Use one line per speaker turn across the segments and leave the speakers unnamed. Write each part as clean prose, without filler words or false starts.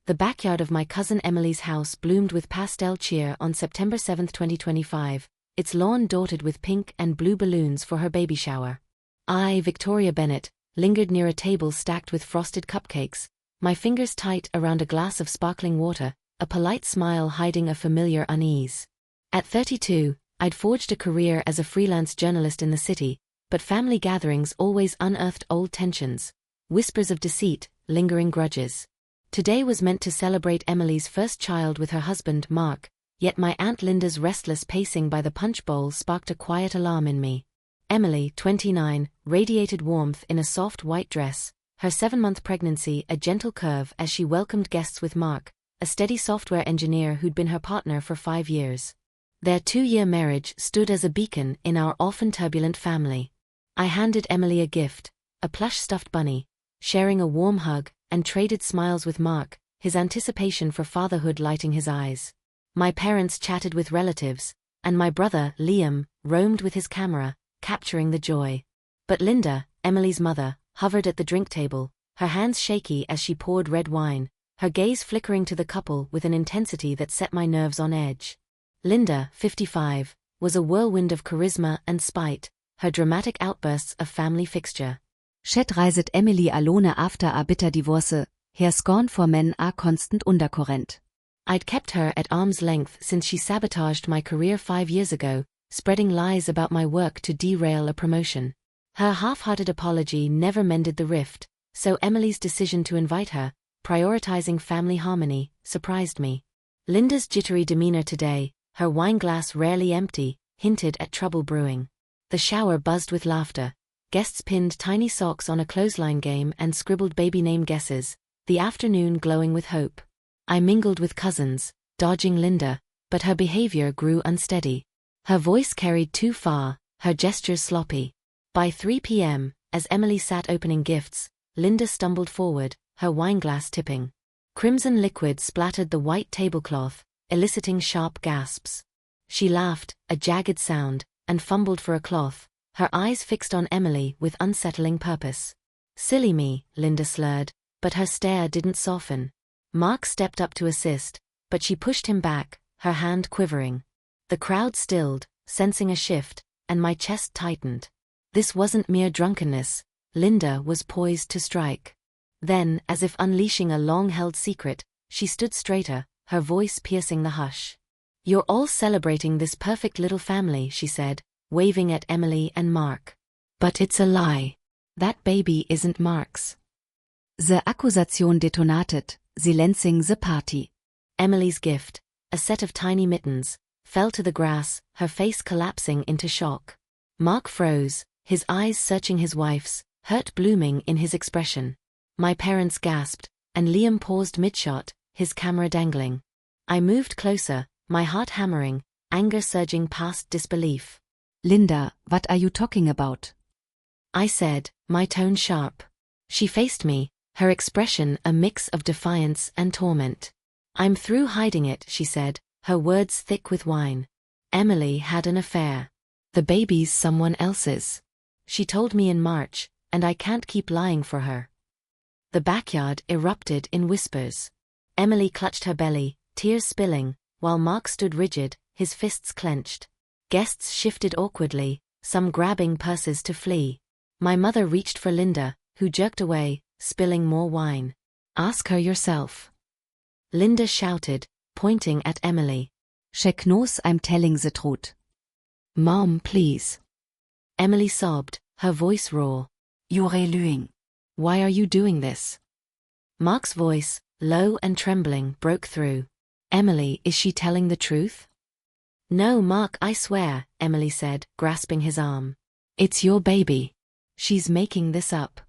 The backyard of my cousin Emily's house bloomed with pastel cheer on September 7, 2025, its lawn dotted with pink and blue balloons for her baby shower. I, Victoria Bennett, lingered near a table stacked with frosted cupcakes, my fingers tight around a glass of sparkling water, a polite smile hiding a familiar unease. At 32, I'd forged a career as a freelance journalist in the city, but family gatherings always unearthed old tensions, whispers of deceit, lingering grudges. Today was meant to celebrate Emily's first child with her husband, Mark, yet my Aunt Linda's restless pacing by the punch bowl sparked a quiet alarm in me. Emily, 29, radiated warmth in a soft white dress, her 7-month pregnancy a gentle curve as she welcomed guests with Mark, a steady software engineer who'd been her partner for 5 years. Their 2-year marriage stood as a beacon in our often turbulent family. I handed Emily a gift, a plush stuffed bunny, sharing a warm hug, and traded smiles with Mark, his anticipation for fatherhood lighting his eyes. My parents chatted with relatives, and my brother, Liam, roamed with his camera, capturing the joy. But Linda, Emily's mother, hovered at the drink table, her hands shaky as she poured red wine, her gaze flickering to the couple with an intensity that set my nerves on edge. Linda, 55, was a whirlwind of charisma and spite, her dramatic outbursts a family fixture.
Chat reiset Emily alone after a bitter divorce, her scorn for men are constant undercurrent.
I'd kept her at arm's length since she sabotaged my career 5 years ago, spreading lies about my work to derail a promotion. Her half-hearted apology never mended the rift, so Emily's decision to invite her, prioritizing family harmony, surprised me. Linda's jittery demeanor today, her wineglass rarely empty, hinted at trouble brewing. The shower buzzed with laughter. Guests pinned tiny socks on a clothesline game and scribbled baby name guesses, the afternoon glowing with hope. I mingled with cousins, dodging Linda, but her behavior grew unsteady. Her voice carried too far, her gestures sloppy. By 3 p.m., as Emily sat opening gifts, Linda stumbled forward, her wineglass tipping. Crimson liquid splattered the white tablecloth, eliciting sharp gasps. She laughed, a jagged sound, and fumbled for a cloth, her eyes fixed on Emily with unsettling purpose. Silly me, Linda slurred, but her stare didn't soften. Mark stepped up to assist, but she pushed him back, her hand quivering. The crowd stilled, sensing a shift, and my chest tightened. This wasn't mere drunkenness, Linda was poised to strike. Then, as if unleashing a long-held secret, she stood straighter, her voice piercing the hush. "You're all celebrating this perfect little family," she said, waving at Emily and Mark. "But it's a lie. That baby isn't Mark's."
The accusation detonated, silencing the party.
Emily's gift, a set of tiny mittens, fell to the grass, her face collapsing into shock. Mark froze, his eyes searching his wife's, hurt blooming in his expression. My parents gasped, and Liam paused mid-shot, his camera dangling. I moved closer, my heart hammering, anger surging past disbelief.
"Linda, what are you talking about?"
I said, my tone sharp. She faced me, her expression a mix of defiance and torment. "I'm through hiding it," she said, her words thick with wine. "Emily had an affair. The baby's someone else's. She told me in March, and I can't keep lying for her." The backyard erupted in whispers. Emily clutched her belly, tears spilling, while Mark stood rigid, his fists clenched. Guests shifted awkwardly, some grabbing purses to flee. My mother reached for Linda, who jerked away, spilling more wine. "Ask her yourself," Linda shouted, pointing at Emily.
"She knows I'm telling the truth."
"Mom, please." Emily sobbed, her voice raw.
"You're lying.
Why are you doing this?" Mark's voice, low and trembling, broke through. "Emily, is she telling the truth?" "No, Mark, I swear," Emily said, grasping his arm. "It's your baby. She's making this up."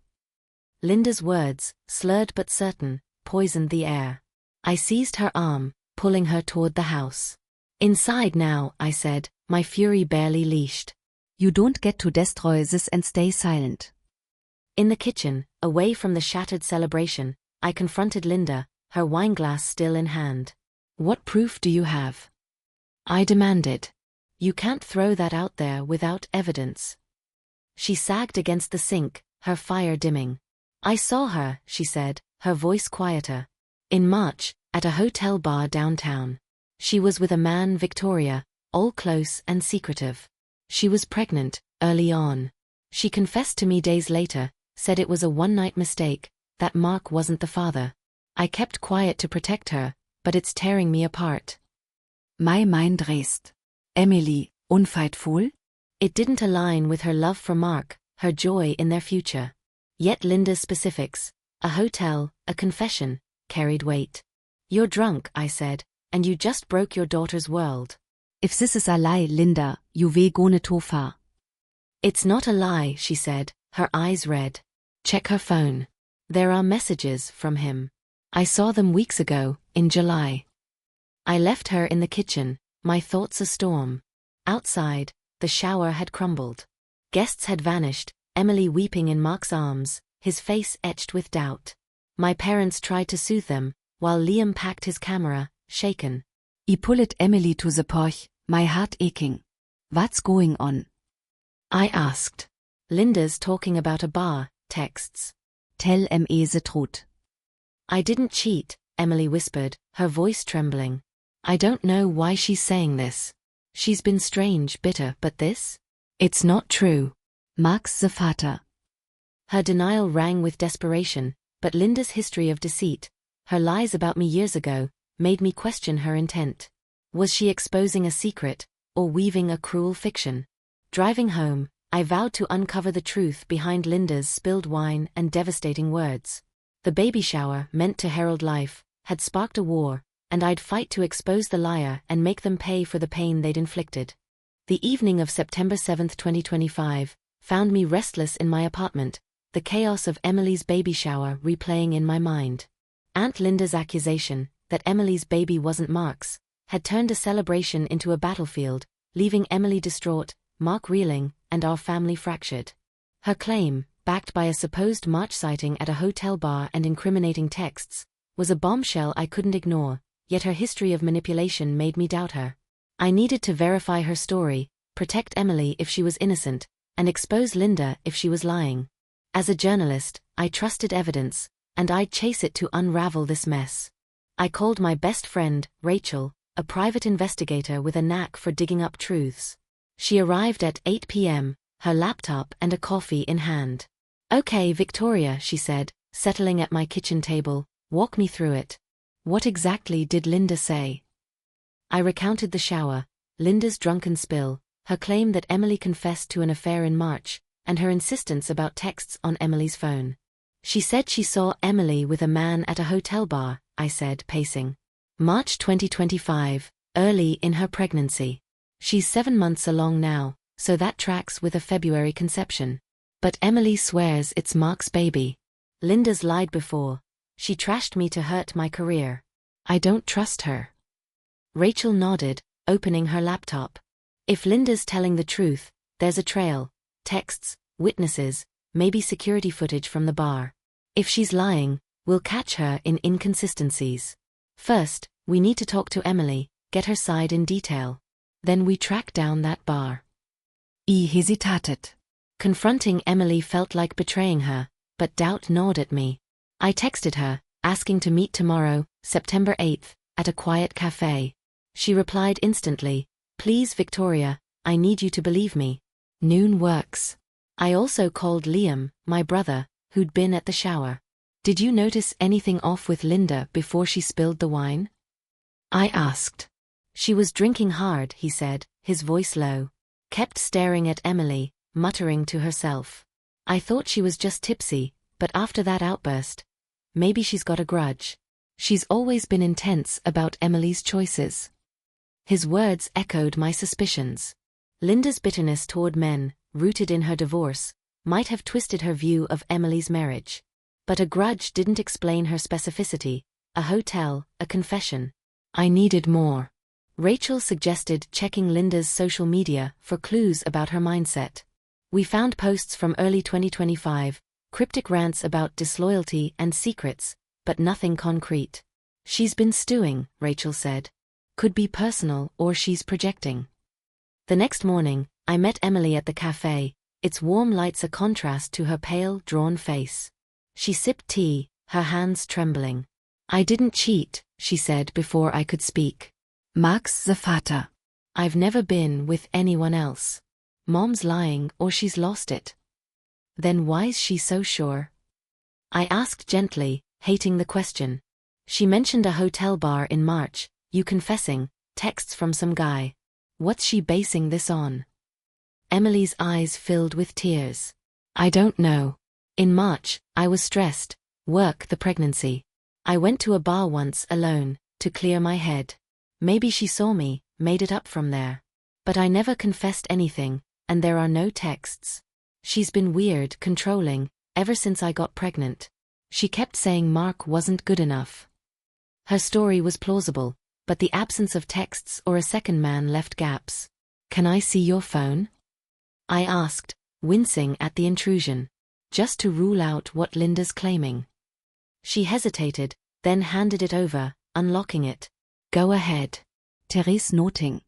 Linda's words, slurred but certain, poisoned the air. I seized her arm, pulling her toward the house. "Inside now," I said, my fury barely leashed.
"You don't get to destroy this and stay silent."
In the kitchen, away from the shattered celebration, I confronted Linda, her wineglass still in hand. "What proof do you have?" I demanded. "You can't throw that out there without evidence." She sagged against the sink, her fire dimming. "I saw her," she said, her voice quieter. In March, at a hotel bar downtown. She was with a man, Victoria, all close and secretive. She was pregnant, early on. She confessed to me days later, said it was a one-night mistake, that Mark wasn't the father. I kept quiet to protect her, but it's tearing me apart.
My mind raced. Emily, unfaithful?
It didn't align with her love for Mark, her joy in their future. Yet Linda's specifics, a hotel, a confession, carried weight. You're drunk, I said, and you just broke your daughter's world.
If this is a lie, Linda, you way gone too far.
It's not a lie, she said, her eyes red. Check her phone. There are messages from him. I saw them weeks ago, in July. I left her in the kitchen, my thoughts a storm. Outside, the shower had crumbled. Guests had vanished, Emily weeping in Mark's arms, his face etched with doubt. My parents tried to soothe them, while Liam packed his camera, shaken.
I pulled Emily to the porch, my heart aching. What's going on?
I asked. Linda's talking about a bar, texts.
Tell me the truth.
I didn't cheat, Emily whispered, her voice trembling. I don't know why she's saying this. She's been strange, bitter, but this? It's not true.
Mark's the father.
Her denial rang with desperation, but Linda's history of deceit, her lies about me years ago, made me question her intent. Was she exposing a secret, or weaving a cruel fiction? Driving home, I vowed to uncover the truth behind Linda's spilled wine and devastating words. The baby shower, meant to herald life, had sparked a war, and I'd fight to expose the liar and make them pay for the pain they'd inflicted. The evening of September 7, 2025, found me restless in my apartment, the chaos of Emily's baby shower replaying in my mind. Aunt Linda's accusation, that Emily's baby wasn't Mark's, had turned a celebration into a battlefield, leaving Emily distraught, Mark reeling, and our family fractured. Her claim, backed by a supposed March sighting at a hotel bar and incriminating texts, was a bombshell I couldn't ignore, yet her history of manipulation made me doubt her. I needed to verify her story, protect Emily if she was innocent, and expose Linda if she was lying. As a journalist, I trusted evidence, and I'd chase it to unravel this mess. I called my best friend, Rachel, a private investigator with a knack for digging up truths. She arrived at 8 p.m., her laptop and a coffee in hand. Okay, Victoria, she said, settling at my kitchen table, walk me through it. What exactly did Linda say? I recounted the shower, Linda's drunken spill, her claim that Emily confessed to an affair in March, and her insistence about texts on Emily's phone. She said she saw Emily with a man at a hotel bar, I said, pacing. March 2025, early in her pregnancy. She's 7 months along now, so that tracks with a February conception. But Emily swears it's Mark's baby. Linda's lied before. She trashed me to hurt my career. I don't trust her. Rachel nodded, opening her laptop. If Linda's telling the truth, there's a trail, texts, witnesses, maybe security footage from the bar. If she's lying, we'll catch her in inconsistencies. First, we need to talk to Emily, get her side in detail. Then we track down that bar.
I hesitated.
Confronting Emily felt like betraying her, but doubt gnawed at me. I texted her, asking to meet tomorrow, September 8th, at a quiet cafe. She replied instantly, please Victoria, I need you to believe me. Noon works. I also called Liam, my brother, who'd been at the shower. Did you notice anything off with Linda before she spilled the wine? I asked. She was drinking hard, he said, his voice low. Kept staring at Emily, muttering to herself. I thought she was just tipsy, but after that outburst, maybe she's got a grudge. She's always been intense about Emily's choices. His words echoed my suspicions. Linda's bitterness toward men, rooted in her divorce, might have twisted her view of Emily's marriage. But a grudge didn't explain her specificity, a hotel, a confession. I needed more. Rachel suggested checking Linda's social media for clues about her mindset. We found posts from early 2025, cryptic rants about disloyalty and secrets, but nothing concrete. She's been stewing, Rachel said. Could be personal or she's projecting. The next morning, I met Emily at the cafe, its warm lights a contrast to her pale, drawn face. She sipped tea, her hands trembling. I didn't cheat, she said before I could speak.
Max the Vater.
I've never been with anyone else. Mom's lying or she's lost it. Then why's she so sure? I asked gently, hating the question. She mentioned a hotel bar in March, you confessing, texts from some guy. What's she basing this on? Emily's eyes filled with tears. I don't know. In March, I was stressed. Work, the pregnancy. I went to a bar once alone, to clear my head. Maybe she saw me, made it up from there. But I never confessed anything, and there are no texts. She's been weird, controlling, ever since I got pregnant. She kept saying Mark wasn't good enough. Her story was plausible, but the absence of texts or a second man left gaps. Can I see your phone? I asked, wincing at the intrusion. Just to rule out what Linda's claiming. She hesitated, then handed it over, unlocking it. Go ahead.
Therese noting.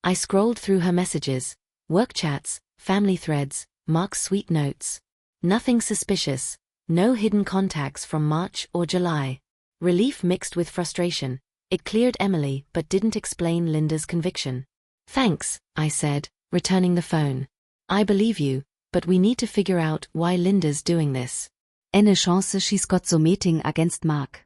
I scrolled through her messages, work chats, family threads, Mark's sweet notes. Nothing suspicious, no hidden contacts from March or July. Relief mixed with frustration. It cleared Emily but didn't explain Linda's conviction. Thanks, I said, returning the phone. I believe you, but we need to figure out why Linda's doing this.
Eine Chance she's got so meeting against Mark.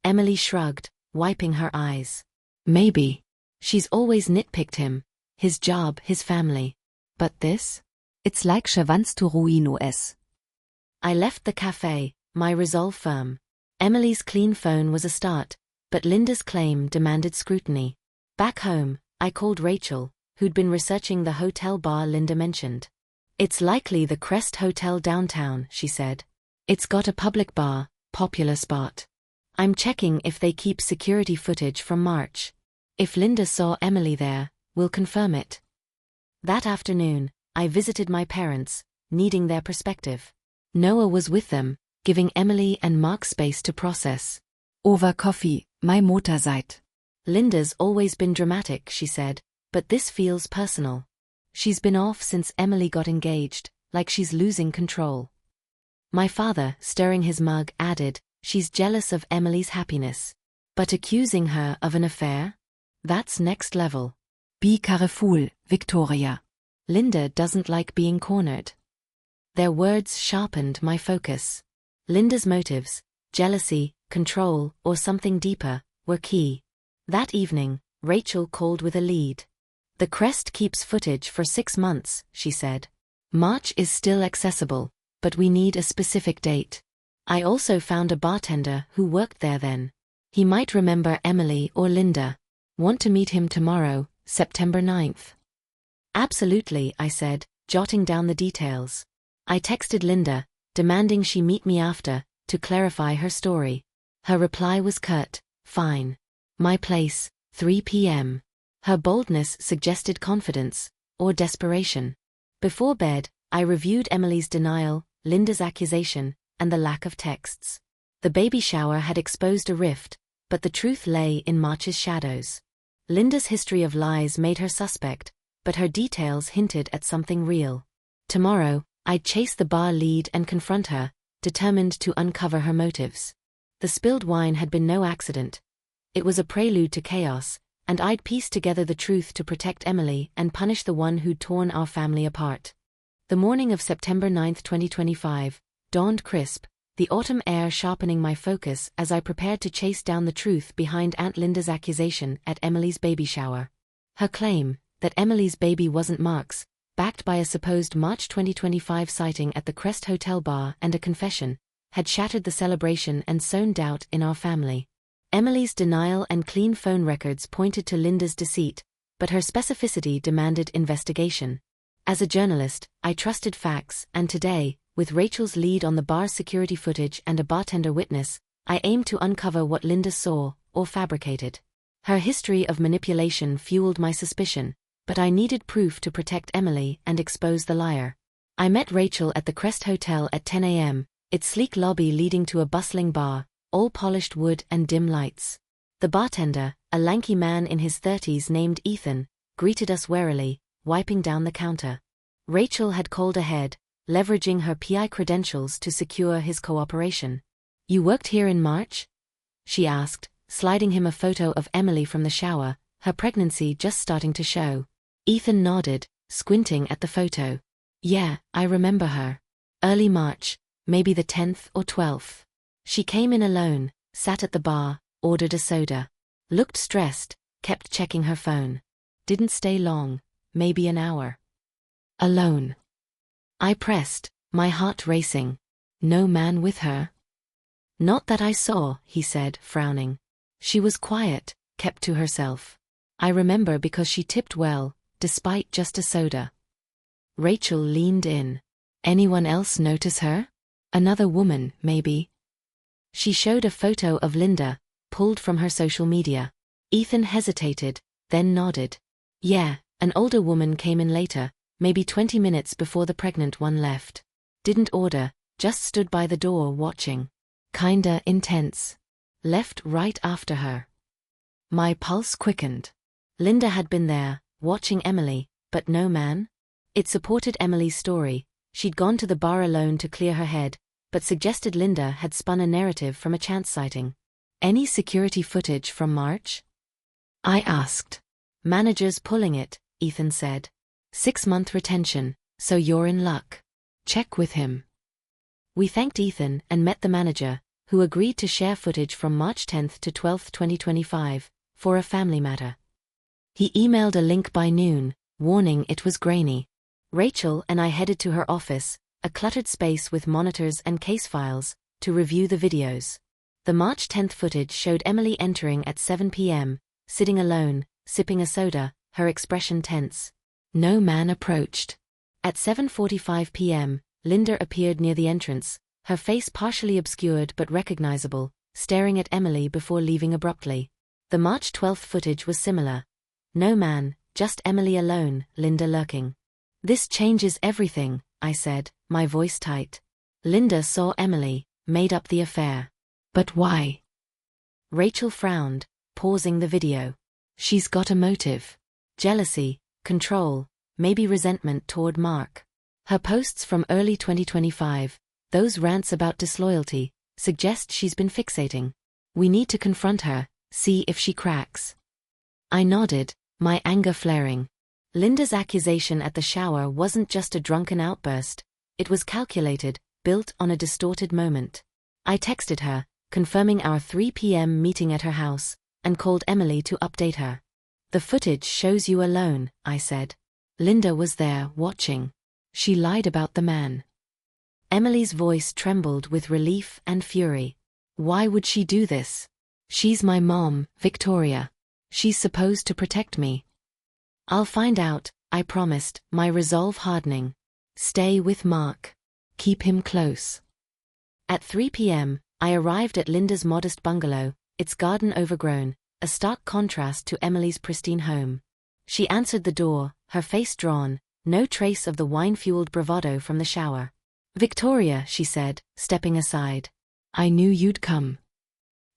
Emily shrugged, wiping her eyes. Maybe. She's always nitpicked him. His job, his family. But this?
It's like she wants to ruin us.
I left the cafe, my resolve firm. Emily's clean phone was a start, but Linda's claim demanded scrutiny. Back home, I called Rachel, who'd been researching the hotel bar Linda mentioned. It's likely the Crest Hotel downtown, she said. It's got a public bar, popular spot. I'm checking if they keep security footage from March. If Linda saw Emily there, we'll confirm it. That afternoon, I visited my parents, needing their perspective. Noah was with them, giving Emily and Mark space to process.
Over coffee, my Mutter seid.
Linda's always been dramatic, she said, but this feels personal. She's been off since Emily got engaged, like she's losing control. My father, stirring his mug, added, she's jealous of Emily's happiness. But accusing her of an affair? That's next level.
Be careful, Victoria.
Linda doesn't like being cornered. Their words sharpened my focus. Linda's motives, jealousy, control, or something deeper, were key. That evening, Rachel called with a lead. The Crest keeps footage for 6 months, she said. March is still accessible, but we need a specific date. I also found a bartender who worked there then. He might remember Emily or Linda. Want to meet him tomorrow, September 9th. Absolutely, I said, jotting down the details. I texted Linda, demanding she meet me after, to clarify her story. Her reply was curt, fine. My place, 3 p.m. Her boldness suggested confidence, or desperation. Before bed, I reviewed Emily's denial, Linda's accusation, and the lack of texts. The baby shower had exposed a rift, but the truth lay in March's shadows. Linda's history of lies made her suspect, but her details hinted at something real. Tomorrow, I'd chase the bar lead and confront her, determined to uncover her motives. The spilled wine had been no accident. It was a prelude to chaos, and I'd piece together the truth to protect Emily and punish the one who'd torn our family apart. The morning of September 9, 2025, dawned crisp, the autumn air sharpening my focus as I prepared to chase down the truth behind Aunt Linda's accusation at Emily's baby shower. Her claim, that Emily's baby wasn't Mark's, backed by a supposed March 2025 sighting at the Crest Hotel bar and a confession, had shattered the celebration and sown doubt in our family. Emily's denial and clean phone records pointed to Linda's deceit, but her specificity demanded investigation. As a journalist, I trusted facts, and today, with Rachel's lead on the bar's security footage and a bartender witness, I aimed to uncover what Linda saw, or fabricated. Her history of manipulation fueled my suspicion, but I needed proof to protect Emily and expose the liar. I met Rachel at the Crest Hotel at 10 a.m., its sleek lobby leading to a bustling bar, all polished wood and dim lights. The bartender, a lanky man in his 30s named Ethan, greeted us warily, wiping down the counter. Rachel had called ahead, leveraging her PI credentials to secure his cooperation. You worked here in March? she asked, sliding him a photo of Emily from the shower, her pregnancy just starting to show. Ethan nodded, squinting at the photo. Yeah, I remember her. Early March, maybe the 10th or 12th. She came in alone, sat at the bar, ordered a soda. Looked stressed, kept checking her phone. Didn't stay long, maybe an hour. Alone. I pressed, my heart racing. No man with her? Not that I saw, he said, frowning. She was quiet, kept to herself. I remember because she tipped well, despite just a soda. Rachel leaned in. Anyone else notice her? Another woman, maybe? She showed a photo of Linda, pulled from her social media. Ethan hesitated, then nodded. Yeah, an older woman came in later, maybe 20 minutes before the pregnant one left. Didn't order, just stood by the door watching. Kinda intense. Left right after her. My pulse quickened. Linda had been there, watching Emily, but no man? It supported Emily's story. She'd gone to the bar alone to clear her head, but suggested Linda had spun a narrative from a chance sighting. Any security footage from March? I asked. Manager's pulling it, Ethan said. 6-month retention, so you're in luck. Check with him. We thanked Ethan and met the manager, who agreed to share footage from March 10th to 12th, 2025, for a family matter. He emailed a link by noon, warning it was grainy. Rachel and I headed to her office, a cluttered space with monitors and case files, to review the videos. The March 10th footage showed Emily entering at 7 p.m., sitting alone, sipping a soda, her expression tense. No man approached. At 7:45 p.m., Linda appeared near the entrance, her face partially obscured but recognizable, staring at Emily before leaving abruptly. The March 12th footage was similar. No man, just Emily alone, Linda lurking. This changes everything, I said, my voice tight. Linda saw Emily, made up the affair. But why? Rachel frowned, pausing the video. She's got a motive. Jealousy, control, maybe resentment toward Mark. Her posts from early 2025, those rants about disloyalty, suggest she's been fixating. We need to confront her, see if she cracks. I nodded, my anger flaring. Linda's accusation at the shower wasn't just a drunken outburst, it was calculated, built on a distorted moment. I texted her, confirming our 3 p.m. meeting at her house, and called Emily to update her. The footage shows you alone, I said. Linda was there, watching. She lied about the man. Emily's voice trembled with relief and fury. Why would she do this? She's my mom, Victoria. She's supposed to protect me. I'll find out, I promised, my resolve hardening. Stay with Mark. Keep him close. At 3 p.m., I arrived at Linda's modest bungalow, its garden overgrown, a stark contrast to Emily's pristine home. She answered the door, her face drawn, no trace of the wine-fueled bravado from the shower. Victoria, she said, stepping aside. I knew you'd come.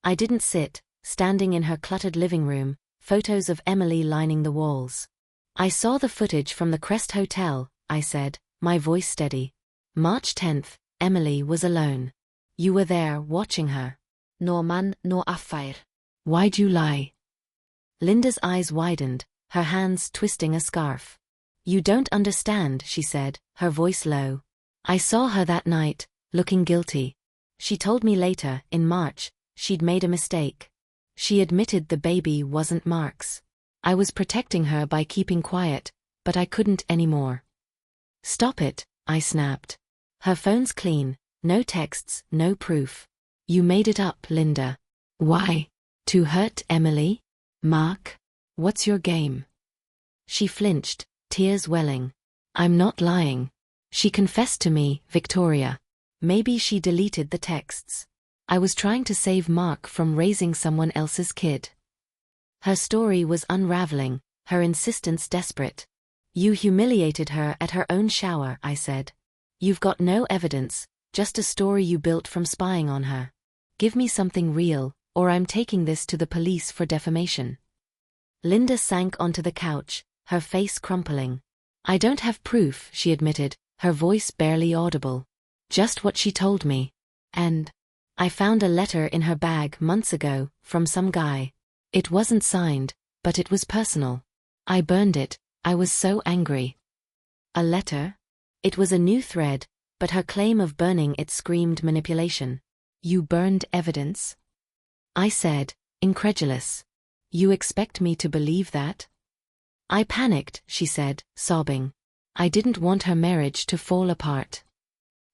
I didn't sit, standing in her cluttered living room, photos of Emily lining the walls. I saw the footage from the Crest Hotel, I said, my voice steady. March 10th, Emily was alone. You were there, watching her. No man, no affair. Why'd you lie? Linda's eyes widened, her hands twisting a scarf. You don't understand, she said, her voice low. I saw her that night, looking guilty. She told me later, in March, she'd made a mistake. She admitted the baby wasn't Mark's. I was protecting her by keeping quiet, but I couldn't anymore. Stop it, I snapped. Her phone's clean, no texts, no proof. You made it up, Linda. Why? To hurt Emily? Mark? What's your game? She flinched, tears welling. I'm not lying. She confessed to me, Victoria. Maybe she deleted the texts. I was trying to save Mark from raising someone else's kid. Her story was unraveling, her insistence desperate. You humiliated her at her own shower, I said. You've got no evidence, just a story you built from spying on her. Give me something real, or I'm taking this to the police for defamation. Linda sank onto the couch, her face crumpling. I don't have proof, she admitted, her voice barely audible. Just what she told me. And I found a letter in her bag months ago, from some guy. It wasn't signed, but it was personal. I burned it, I was so angry. A letter? It was a new thread, but her claim of burning it screamed manipulation. You burned evidence? I said, incredulous. You expect me to believe that? I panicked, she said, sobbing. I didn't want her marriage to fall apart.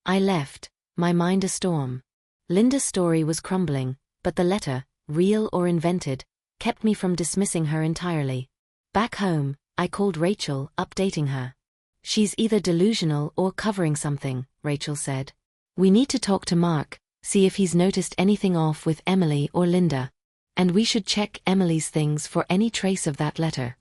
I left, my mind a storm. Linda's story was crumbling, but the letter, real or invented, kept me from dismissing her entirely. Back home, I called Rachel, updating her. She's either delusional or covering something, Rachel said. We need to talk to Mark, see if he's noticed anything off with Emily or Linda. And we should check Emily's things for any trace of that letter.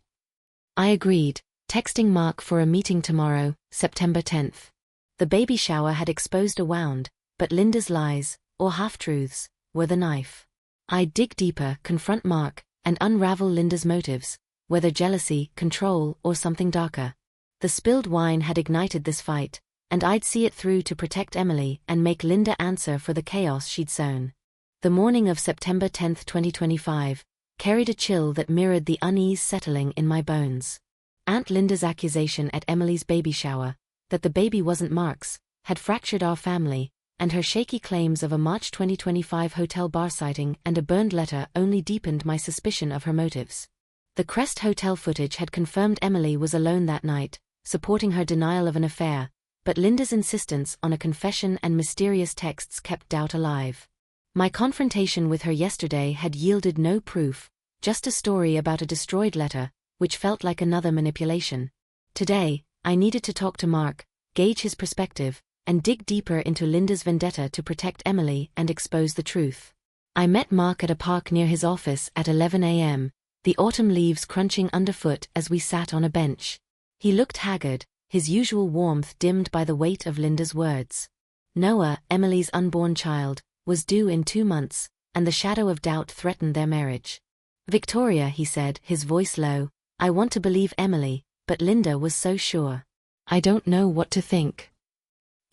I agreed, texting Mark for a meeting tomorrow, September 10th. The baby shower had exposed a wound, but Linda's lies, or half-truths, were the knife. I'd dig deeper, confront Mark, and unravel Linda's motives, whether jealousy, control, or something darker. The spilled wine had ignited this fight, and I'd see it through to protect Emily and make Linda answer for the chaos she'd sown. The morning of September 10, 2025, carried a chill that mirrored the unease settling in my bones. Aunt Linda's accusation at Emily's baby shower, that the baby wasn't Mark's, had fractured our family, and her shaky claims of a March 2025 hotel bar sighting and a burned letter only deepened my suspicion of her motives. The Crest Hotel footage had confirmed Emily was alone that night, supporting her denial of an affair, but Linda's insistence on a confession and mysterious texts kept doubt alive. My confrontation with her yesterday had yielded no proof, just a story about a destroyed letter, which felt like another manipulation. Today, I needed to talk to Mark, gauge his perspective, and dig deeper into Linda's vendetta to protect Emily and expose the truth. I met Mark at a park near his office at 11 a.m., the autumn leaves crunching underfoot as we sat on a bench. He looked haggard, his usual warmth dimmed by the weight of Linda's words. Noah, Emily's unborn child, was due in 2 months, and the shadow of doubt threatened their marriage. Victoria, he said, his voice low, I want to believe Emily, but Linda was so sure. I don't know what to think.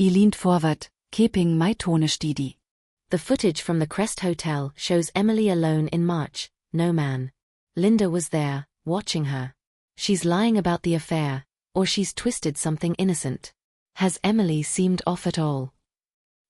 I leaned forward, keeping my tone steady.
The footage from the Crest Hotel shows Emily alone in March, no man. Linda was there, watching her. She's lying about the affair, or she's twisted something innocent. Has Emily seemed off at all?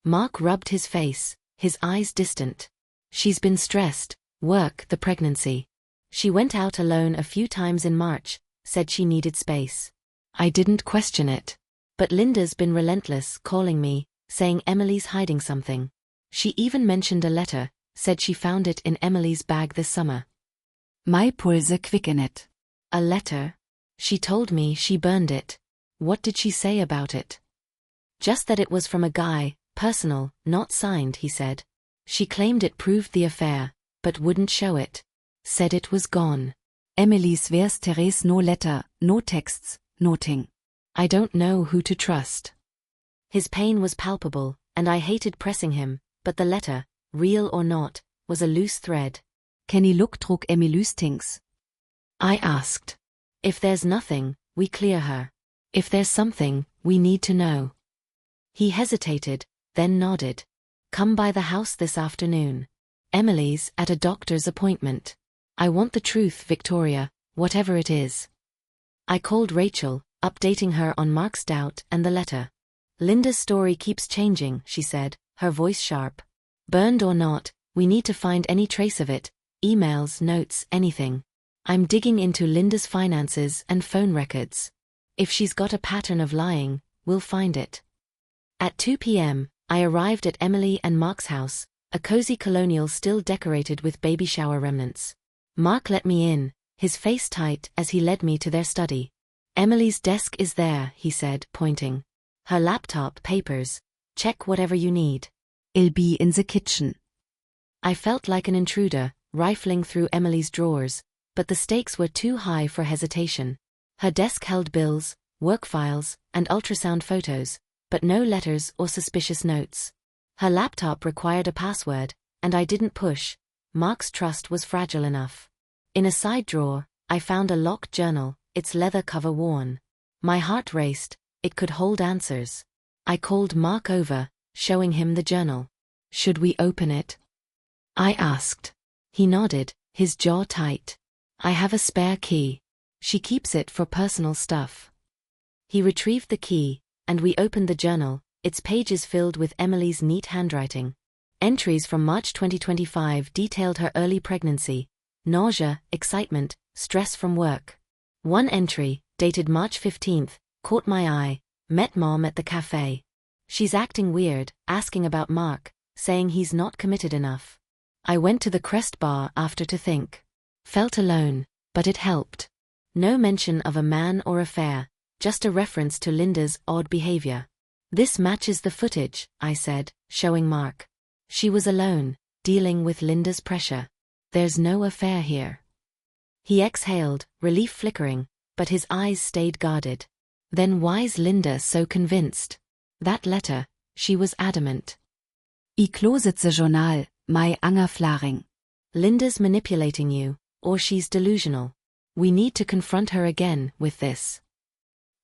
Mark rubbed his face, his eyes distant. She's been stressed, work, the pregnancy. She went out alone a few times in March, said she needed space. I didn't question it. But Linda's been relentless, calling me, saying Emily's hiding something. She even mentioned a letter, said she found it in Emily's bag this summer.
My pulse quickened.
A letter? She told me she burned it. What did she say about it? Just that it was from a guy, personal, not signed, he said. She claimed it proved the affair, but wouldn't show it. Said it was gone.
Emily's where's Therese, no letter, no texts, nothing.
I don't know who to trust. His pain was palpable, and I hated pressing him, but the letter, real or not, was a loose thread.
Can he look through Emily's things?
I asked. If there's nothing, we clear her. If there's something, we need to know. He hesitated, then nodded. Come by the house this afternoon. Emily's at a doctor's appointment. I want the truth, Victoria, whatever it is. I called Rachel, updating her on Mark's doubt and the letter. Linda's story keeps changing, she said, her voice sharp. Burned or not, we need to find any trace of it, emails, notes, anything. I'm digging into Linda's finances and phone records. If she's got a pattern of lying, we'll find it. At 2 p.m., I arrived at Emily and Mark's house, a cozy colonial still decorated with baby shower remnants. Mark let me in, his face tight as he led me to their study. Emily's desk is there, he said, pointing. Her laptop, papers. Check whatever you need.
I'll be in the kitchen.
I felt like an intruder, rifling through Emily's drawers, but the stakes were too high for hesitation. Her desk held bills, work files, and ultrasound photos, but no letters or suspicious notes. Her laptop required a password, and I didn't push. Mark's trust was fragile enough. In a side drawer, I found a locked journal, its leather cover worn. My heart raced, it could hold answers. I called Mark over, showing him the journal. Should we open it? I asked. He nodded, his jaw tight. I have a spare key. She keeps it for personal stuff. He retrieved the key, and we opened the journal, its pages filled with Emily's neat handwriting. Entries from March 2025 detailed her early pregnancy, nausea, excitement, stress from work. One entry, dated March 15th, caught my eye. Met Mom at the cafe. She's acting weird, asking about Mark, saying he's not committed enough. I went to the Crest bar after to think. Felt alone, but it helped. No mention of a man or affair, just a reference to Linda's odd behavior. This matches the footage, I said, showing Mark. She was alone, dealing with Linda's pressure. There's no affair here. He exhaled, relief flickering, but his eyes stayed guarded. Then why's Linda so convinced? That letter, she was adamant.
I closet the journal, my anger flaring.
Linda's manipulating you, or she's delusional. We need to confront her again with this.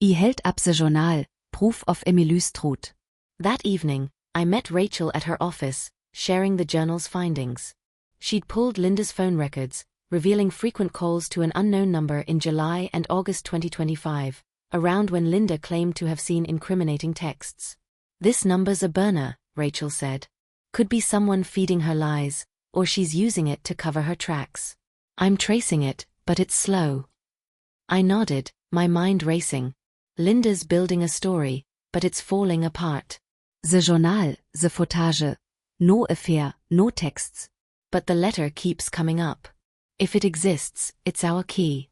I held up the journal, proof of Emily's truth.
That evening, I met Rachel at her office, sharing the journal's findings. She'd pulled Linda's phone records, revealing frequent calls to an unknown number in July and August 2025, around when Linda claimed to have seen incriminating texts. This number's a burner, Rachel said. Could be someone feeding her lies, or she's using it to cover her tracks. I'm tracing it, but it's slow. I nodded, my mind racing. Linda's building a story, but it's falling apart.
The journal, the footage. No affair, no texts.
But the letter keeps coming up. If it exists, it's our key.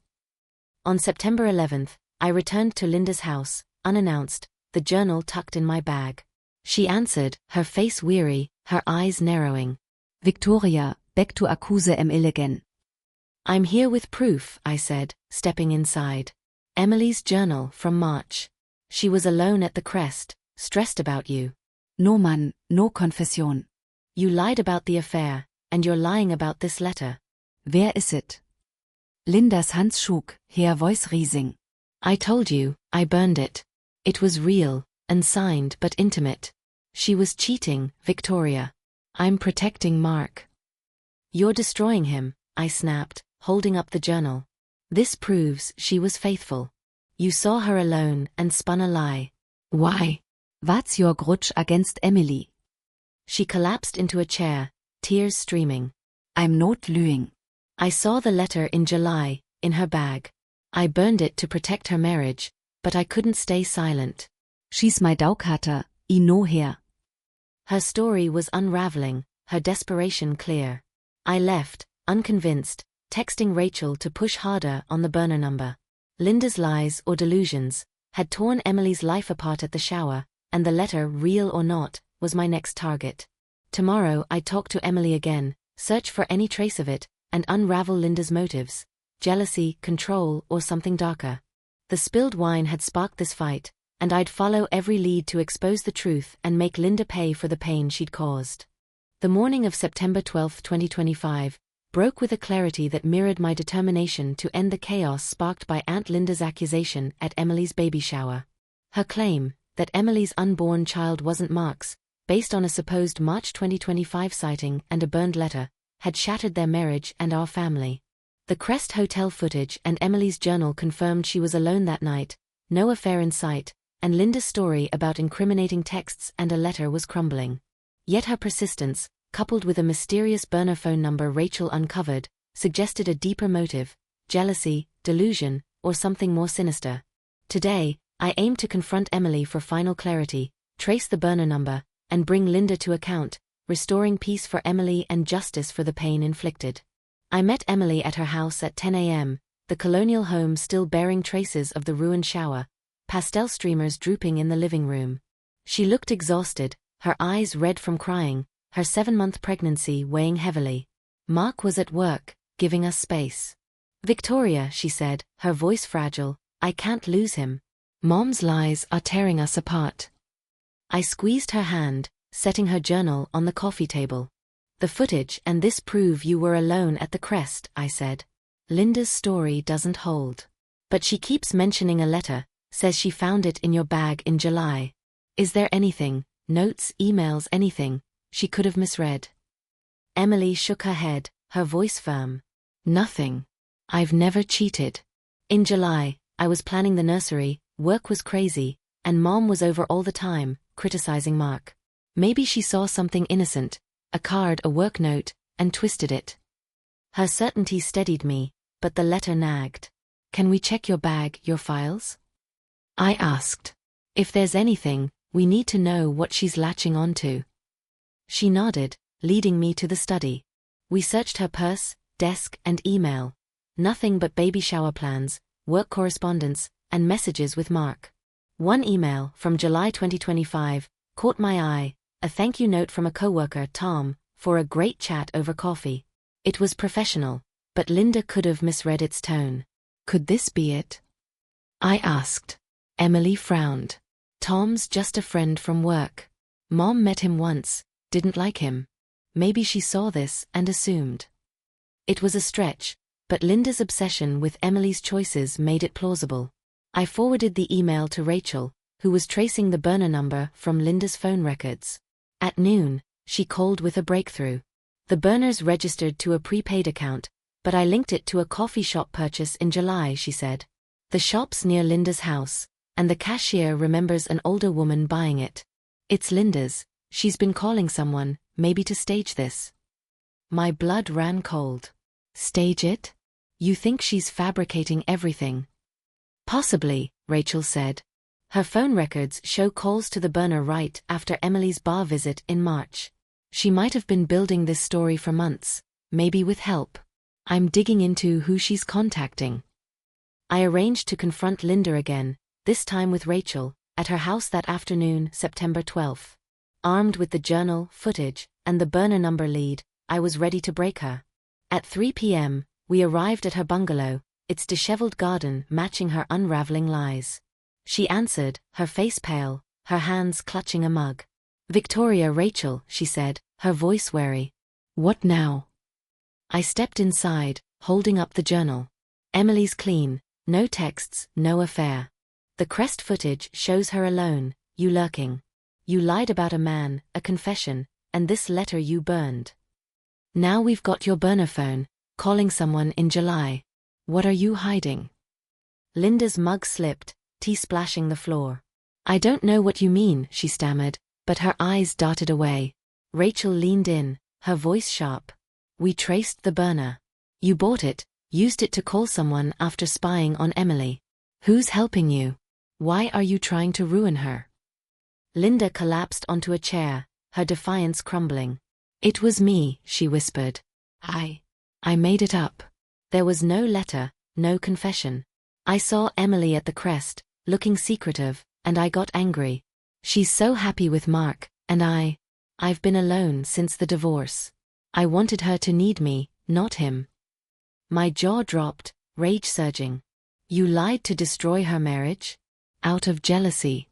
On September 11th, I returned to Linda's house, unannounced, the journal tucked in my bag. She answered, her face weary, her eyes narrowing.
Victoria, back to accuse Emily again.
I'm here with proof, I said, stepping inside. Emily's journal from March. She was alone at the Crest, stressed about you.
No man, no confession.
You lied about the affair, and you're lying about this letter.
Wer is it? Lindas Hand schlug, her voice rising.
I told you, I burned it. It was real, unsigned but intimate. She was cheating, Victoria. I'm protecting Mark. You're destroying him, I snapped, holding up the journal. This proves she was faithful. You saw her alone and spun a lie. Why?
What's your grudge against Emily?
She collapsed into a chair, tears streaming.
I'm not lying.
I saw the letter in July, in her bag. I burned it to protect her marriage, but I couldn't stay silent.
She's my Daukarte, I know her.
Her story was unraveling, her desperation clear. I left, unconvinced, texting Rachel to push harder on the burner number. Linda's lies or delusions had torn Emily's life apart at the shower, and the letter, real or not, was my next target. Tomorrow I'd talk to Emily again, search for any trace of it, and unravel Linda's motives. Jealousy, control, or something darker. The spilled wine had sparked this fight, and I'd follow every lead to expose the truth and make Linda pay for the pain she'd caused. The morning of September 12, 2025, broke with a clarity that mirrored my determination to end the chaos sparked by Aunt Linda's accusation at Emily's baby shower. Her claim, that Emily's unborn child wasn't Mark's, based on a supposed March 2025 sighting and a burned letter, had shattered their marriage and our family. The Crest Hotel footage and Emily's journal confirmed she was alone that night, no affair in sight, and Linda's story about incriminating texts and a letter was crumbling. Yet her persistence, coupled with a mysterious burner phone number Rachel uncovered, suggested a deeper motive: jealousy, delusion, or something more sinister. Today, I aim to confront Emily for final clarity, trace the burner number, and bring Linda to account, restoring peace for Emily and justice for the pain inflicted. I met Emily at her house at 10 a.m., the colonial home still bearing traces of the ruined shower, pastel streamers drooping in the living room. She looked exhausted, her eyes red from crying, her 7-month pregnancy weighing heavily. Mark was at work, giving us space. Victoria, she said, her voice fragile, I can't lose him. Mom's lies are tearing us apart. I squeezed her hand, setting her journal on the coffee table. The footage and this prove you were alone at the Crest, I said. Linda's story doesn't hold. But she keeps mentioning a letter, says she found it in your bag in July. Is there anything, notes, emails, anything, she could have misread. Emily shook her head, her voice firm. Nothing. I've never cheated. In July, I was planning the nursery, work was crazy, and Mom was over all the time, criticizing Mark. Maybe she saw something innocent, a card, a work note, and twisted it. Her certainty steadied me, but the letter nagged. Can we check your bag, your files? I asked. If there's anything, we need to know what she's latching onto. She nodded, leading me to the study. We searched her purse, desk, and email. Nothing but baby shower plans, work correspondence, and messages with Mark. One email, from July 2025, caught my eye, a thank you note from a coworker, Tom, for a great chat over coffee. It was professional, but Linda could have misread its tone. Could this be it? I asked. Emily frowned. Tom's just a friend from work. Mom met him once, didn't like him. Maybe she saw this and assumed. It was a stretch, but Linda's obsession with Emily's choices made it plausible. I forwarded the email to Rachel, who was tracing the burner number from Linda's phone records. At noon, she called with a breakthrough. The burner's registered to a prepaid account, but I linked it to a coffee shop purchase in July, she said. The shop's near Linda's house, and the cashier remembers an older woman buying it. It's Linda's. She's been calling someone, maybe to stage this. My blood ran cold. Stage it? You think she's fabricating everything? Possibly, Rachel said. Her phone records show calls to the burner right after Emily's bar visit in March. She might have been building this story for months, maybe with help. I'm digging into who she's contacting. I arranged to confront Linda again, this time with Rachel, at her house that afternoon, September 12th. Armed with the journal, footage, and the burner number lead, I was ready to break her. At 3 p.m., we arrived at her bungalow, its disheveled garden matching her unraveling lies. She answered, her face pale, her hands clutching a mug. Victoria, Rachel, she said, her voice wary. What now? I stepped inside, holding up the journal. Emily's clean, no texts, no affair. The Crest footage shows her alone, you lurking. You lied about a man, a confession, and this letter you burned. Now we've got your burner phone, calling someone in July. What are you hiding? Linda's mug slipped, tea splashing the floor. I don't know what you mean, she stammered, but her eyes darted away. Rachel leaned in, her voice sharp. We traced the burner. You bought it, used it to call someone after spying on Emily. Who's helping you? Why are you trying to ruin her? Linda collapsed onto a chair, her defiance crumbling. It was me, she whispered. I made it up. There was no letter, no confession. I saw Emily at the Crest, looking secretive, and I got angry. She's so happy with Mark, and I've been alone since the divorce. I wanted her to need me, not him. My jaw dropped, rage surging. You lied to destroy her marriage? Out of jealousy.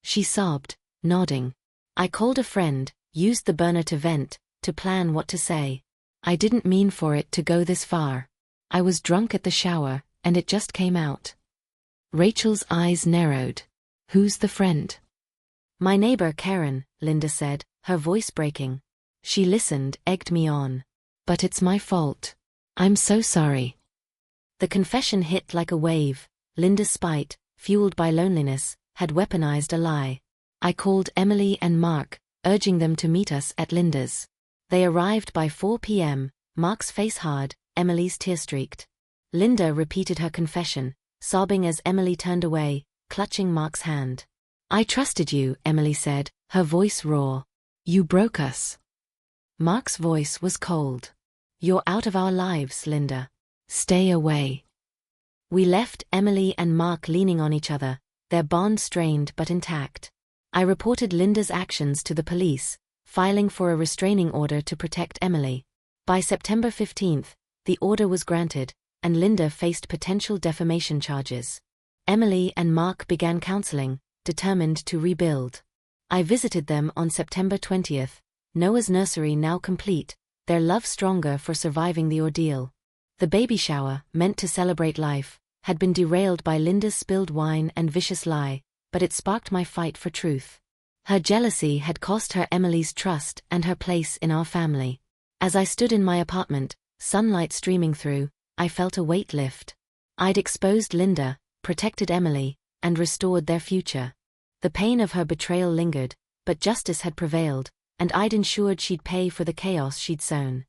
She sobbed, nodding. I called a friend, used the burner to vent, to plan what to say. I didn't mean for it to go this far. I was drunk at the shower, and it just came out. Rachel's eyes narrowed. Who's the friend? My neighbor Karen, Linda said, her voice breaking. She listened, egged me on. But it's my fault. I'm so sorry. The confession hit like a wave. Linda's spite, fueled by loneliness, had weaponized a lie. I called Emily and Mark, urging them to meet us at Linda's. They arrived by 4 p.m., Mark's face hard, Emily's tear-streaked. Linda repeated her confession, sobbing as Emily turned away, clutching Mark's hand. I trusted you, Emily said, her voice raw. You broke us. Mark's voice was cold. You're out of our lives, Linda. Stay away. We left Emily and Mark leaning on each other, their bond strained but intact. I reported Linda's actions to the police, filing for a restraining order to protect Emily. By September 15th, the order was granted, and Linda faced potential defamation charges. Emily and Mark began counseling, determined to rebuild. I visited them on September 20th, Noah's nursery now complete, their love stronger for surviving the ordeal. The baby shower, meant to celebrate life, had been derailed by Linda's spilled wine and vicious lie, but it sparked my fight for truth. Her jealousy had cost her Emily's trust and her place in our family. As I stood in my apartment, sunlight streaming through, I felt a weight lift. I'd exposed Linda, protected Emily, and restored their future. The pain of her betrayal lingered, but justice had prevailed, and I'd ensured she'd pay for the chaos she'd sown.